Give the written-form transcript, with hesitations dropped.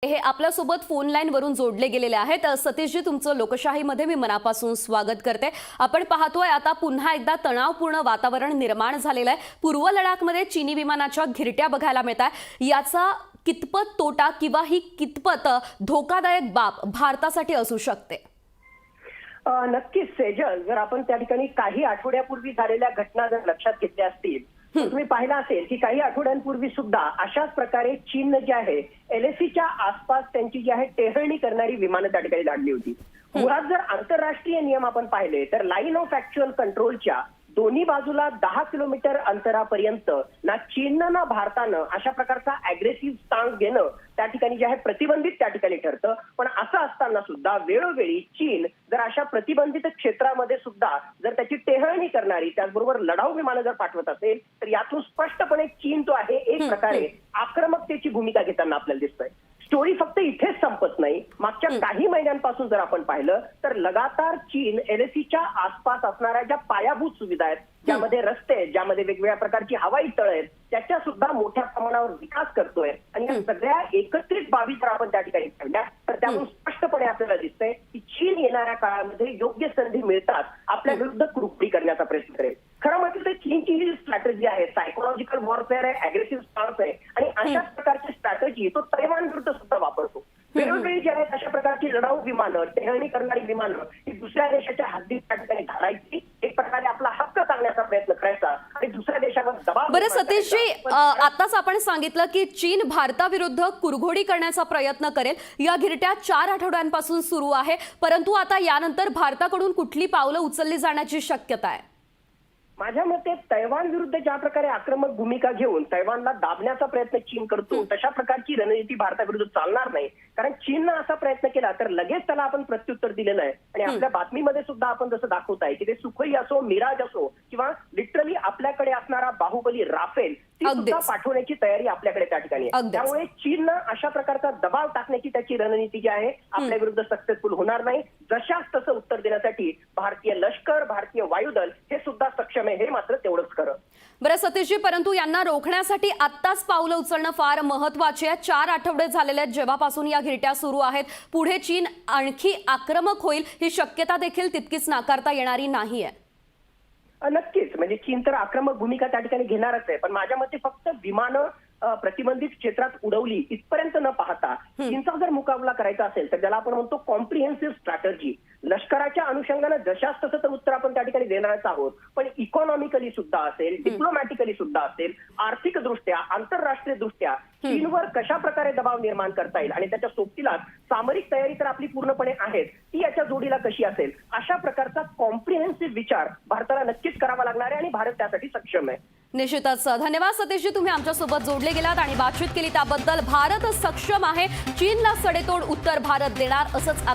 हे आपल्यासोबत phone line वरून जोडले गेलेले आहेत। सतीशजी, तुमचं लोकशाहीमध्ये मी मनापासून स्वागत करते। आपण पाहतोय आता पुन्हा एकदा तणावपूर्ण वातावरण निर्माण झालेलं आहे। पूर्व लडाखमध्ये चीनी विमानाच्या घिरट्या बघायला मिळतात। याचा कितपत तोटा किंवा ही कितपत धोकादायक बाब भारतासाठी असू शकते? नक्कीच सेजल, जर आपण त्या ठिकाणी काही आठवड्यापूर्वी झालेल्या घटना जर लक्षात घेतल्या असतील तर तुम्ही पाहिलं असेल की काही आठवड्यांपूर्वी सुद्धा अशाच प्रकारे चीन जे आहे LACच्या आसपास त्यांची जी आहे टेहळणी करणारी विमानं त्या ठिकाणी लाडली होती। मुळात जर आंतरराष्ट्रीय नियम आपण पाहिले तर लाईन ऑफ ऍक्च्युअल कंट्रोलच्या दोन्ही बाजूला 10 किलोमीटर अंतरापर्यंत ना चीननं ना भारतानं अशा प्रकारचा अग्रेसिव्ह स्टान्स घेणं त्या ठिकाणी जे आहे प्रतिबंधित त्या ठिकाणी ठरतं। पण असं असताना सुद्धा वेळोवेळी चीन जर अशा प्रतिबंधित क्षेत्रामध्ये सुद्धा जर त्याची टेहळणी करणारी त्याचबरोबर लढाऊ विमानं जर पाठवत असेल तर यातून स्पष्टपणे चीन जो आहे एक प्रकारे आक्रमकतेची भूमिका घेताना आपल्याला दिसतोय। स्टोरी फक्त इथेच संपत नाही। मागच्या काही महिन्यांपासून जर आपण पाहिलं तर लगातार चीन LACच्या आसपास असणाऱ्या ज्या पायाभूत सुविधा आहेत, ज्यामध्ये रस्ते आहेत, ज्यामध्ये वेगवेगळ्या प्रकारची हवाई तळ आहेत, त्याच्या सुद्धा मोठ्या प्रमाणावर विकास करतोय। आणि या सगळ्या एकत्रित बाबी जर आपण त्या ठिकाणी पाहिल्या तर त्यातून स्पष्टपणे आपल्याला दिसतंय की चीन येणाऱ्या काळामध्ये योग्य संधी मिळतात आपल्या विरुद्ध कृती करण्याचा प्रयत्न करेल। खरं म्हटलं तर चीनची ही स्ट्रॅटेजी आहे, सायकोलॉजिकल वॉरफेअर आहे, अग्रेसिव्ह स्टान्स आहे आणि अशाच प्रकारची स्ट्रॅटेजी तो तैवान विरुद्ध सुद्धा वापरतो। वेळोवेळी जे आहेत अशा प्रकारची लढाऊ विमानं, टेहळणी करणारी विमानं ही दुसऱ्या देशाच्या हद्दीत त्या ठिकाणी घालायची, एक प्रकारे आपला हक्क सांगण्याचा प्रयत्न करायचा आणि दुसऱ्या देशावर दबाव। बरं सतीशजी, आताच आपण सांगितलं की चीन भारताविरुद्ध कुरघोडी करण्याचा प्रयत्न करेल। या घिरट्या 4 आठवड्यांपासून सुरू आहे, परंतु आता यानंतर भारताकडून कुठली पावलं उचलली जाण्याची शक्यता आहे? माझ्या मते तैवान विरुद्ध ज्या प्रकारे आक्रमक भूमिका घेऊन तैवानला दाबण्याचा प्रयत्न चीन करतो तशा प्रकारची रणनीती भारताविरुद्ध चालणार नाही। कारण चीननं असा प्रयत्न केला तर लगेच त्याला आपण प्रत्युत्तर दिलेलं आहे। आणि आपल्या बातमीमध्ये सुद्धा आपण जसं दाखवत आहे की ते सुखोई असो, मिराज असो किंवा लिटरली आपल्याकडे असणारा बाहुबली राफेल ती सुद्धा पाठवण्याची तयारी आपल्याकडे त्या ठिकाणी आहे। त्यामुळे चीननं अशा प्रकारचा दबाव टाकण्याची त्याची रणनीती जी आहे आपल्या विरुद्ध सक्सेसफुल होणार नाही। जशाच तसं उत्तर देण्यासाठी भारतीय लष्कर, भारतीय वायुदल हे सुद्धा सक्षम आहे, हे मात्र तेवढंच खरं। बरं सतीशजी, परंतु यांना रोखण्यासाठी आत्ताच पावलं उचलणं फार महत्त्वाचे आहे। 4 आठवडे झालेले आहेत जेव्हापासून या घिरट्या सुरू आहेत। पुढे चीन आणखी आक्रमक होईल ही शक्यता देखील तितकीच नाकारता येणारी नाहीये। नक्कीच, म्हणजे चीन तर आक्रमक भूमिका त्या ठिकाणी घेणारच आहे, पण माझ्या मते फक्त विमानं प्रतिबंधित क्षेत्रात उडवली इथपर्यंत न पाहता चीनचा जर मुकाबला करायचा असेल तर ज्याला आपण म्हणतो कॉम्प्रिहेन्सिव्ह स्ट्रॅटेजी, लष्कराच्या अनुषंगाने जशाच तसं तर उत्तर आपण त्या ठिकाणी देणारच आहोत, पण इकॉनॉमिकली सुद्धा असेल, डिप्लोमॅटिकली सुद्धा असेल, आर्थिक दृष्ट्या, आंतरराष्ट्रीय दृष्ट्या चीनवर कशा प्रकारे दबाव निर्माण करता येईल आणि त्याच्या सोबतीला सामरिक तयारी तर आपली पूर्णपणे आहे, ती याच्या जोडीला कशी असेल, अशा प्रकारचा कॉम्प्रिहेन्सिव्ह विचार भारताला नक्कीच करावा लागणार आहे आणि भारत त्यासाठी सक्षम आहे। निश्चितच धन्यवाद सतीशजी, तुम्ही आमच्यासोबत जोडले गेलात आणि बातचीत केली त्याबद्दल। भारत सक्षम आहे, चीनला सडेतोड उत्तर भारत देणार असंच